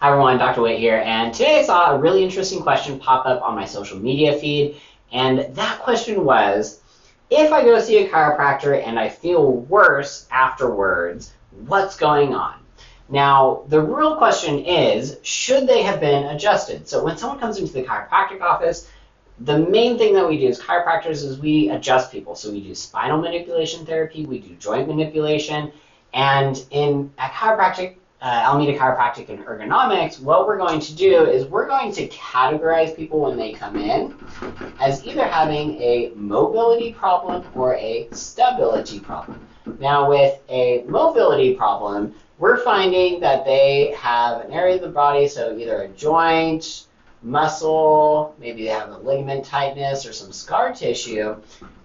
Hi everyone, Dr. Whit here, and today I saw a really interesting question pop up on my social media feed, and that question was, if I go see a chiropractor and I feel worse afterwards, what's going on? Now, the real question is, should they have been adjusted? So when someone comes into the chiropractic office, the main thing that we do as chiropractors is we adjust people. So we do spinal manipulation therapy, we do joint manipulation, and at chiropractic, Alameda Chiropractic and Ergonomics, what we're going to do is we're going to categorize people when they come in as either having a mobility problem or a stability problem. Now, with a mobility problem, we're finding that they have an area of the body, so either a joint, muscle, maybe they have a ligament tightness or some scar tissue.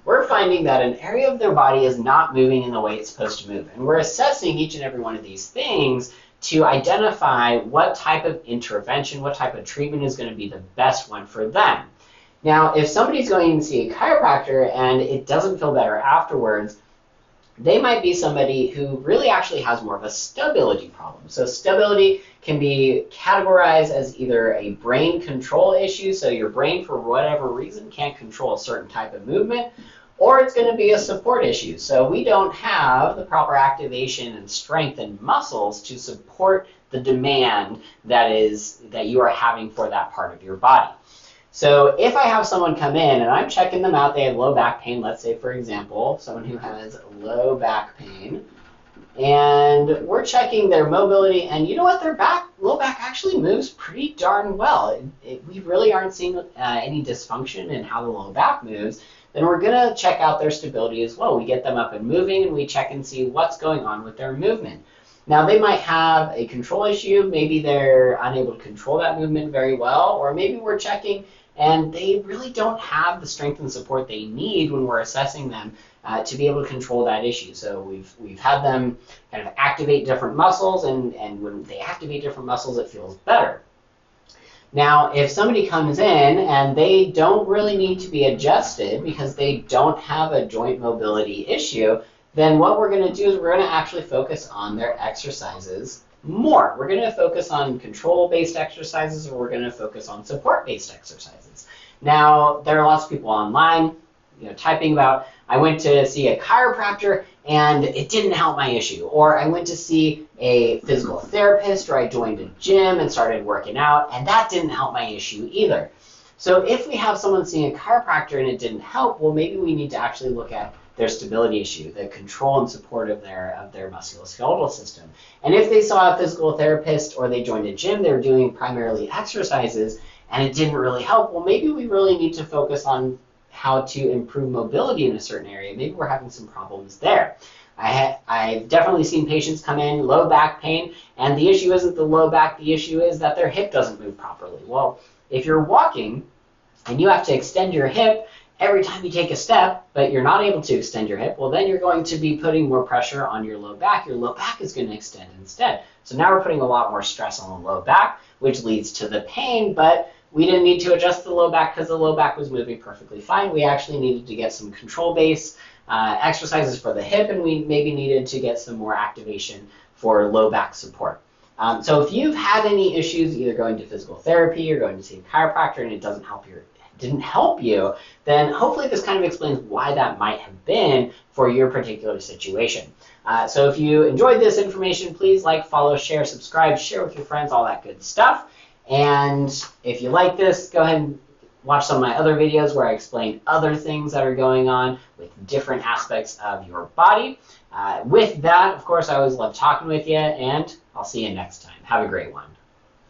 We're finding that an area of their body is not moving in the way it's supposed to move. And we're assessing each and every one of these things to identify what type of intervention, what type of treatment is going to be the best one for them. Now, if somebody's going to see a chiropractor and it doesn't feel better afterwards, they might be somebody who really actually has more of a stability problem. So stability can be categorized as either a brain control issue, so your brain for whatever reason can't control a certain type of movement, or it's going to be a support issue. So we don't have the proper activation and strength and muscles to support the demand that you are having for that part of your body. So if I have someone come in and I'm checking them out, they have low back pain, let's say for example, someone who has low back pain, and we're checking their mobility, and you know what, their low back actually moves pretty darn well. We really aren't seeing any dysfunction in how the low back moves. Then we're going to check out their stability as well. We get them up and moving, and we check and see what's going on with their movement. Now, they might have a control issue. Maybe they're unable to control that movement very well, or maybe we're checking and they really don't have the strength and support they need when we're assessing them to be able to control that issue. So we've had them kind of activate different muscles, and when they activate different muscles, it feels better. Now, if somebody comes in and they don't really need to be adjusted because they don't have a joint mobility issue, then what we're going to do is we're going to actually focus on their exercises more. We're going to focus on control-based exercises, or we're going to focus on support-based exercises. Now, there are lots of people online, typing about, I went to see a chiropractor and it didn't help my issue, or I went to see a physical therapist, or I joined a gym and started working out, and that didn't help my issue either. So if we have someone seeing a chiropractor and it didn't help, well, maybe we need to actually look at their stability issue, the control and support of their musculoskeletal system. And if they saw a physical therapist or they joined a gym, they were doing primarily exercises and it didn't really help, well, maybe we really need to focus on how to improve mobility in a certain area. Maybe we're having some problems there. I've definitely seen patients come in, low back pain, and the issue isn't the low back, the issue is that their hip doesn't move properly. Well, if you're walking and you have to extend your hip every time you take a step, but you're not able to extend your hip, well, then you're going to be putting more pressure on your low back. Your low back is going to extend instead. So now we're putting a lot more stress on the low back, which leads to the pain, but we didn't need to adjust the low back because the low back was moving perfectly fine. We actually needed to get some control-based exercises for the hip, and we maybe needed to get some more activation for low back support. So if you've had any issues either going to physical therapy or going to see a chiropractor and it didn't help you, then hopefully this kind of explains why that might have been for your particular situation. So if you enjoyed this information, please like, follow, share, subscribe, share with your friends, all that good stuff. And if you like this, go ahead and watch some of my other videos where I explain other things that are going on with different aspects of your body. With that, of course, I always love talking with you, and I'll see you next time. Have a great one.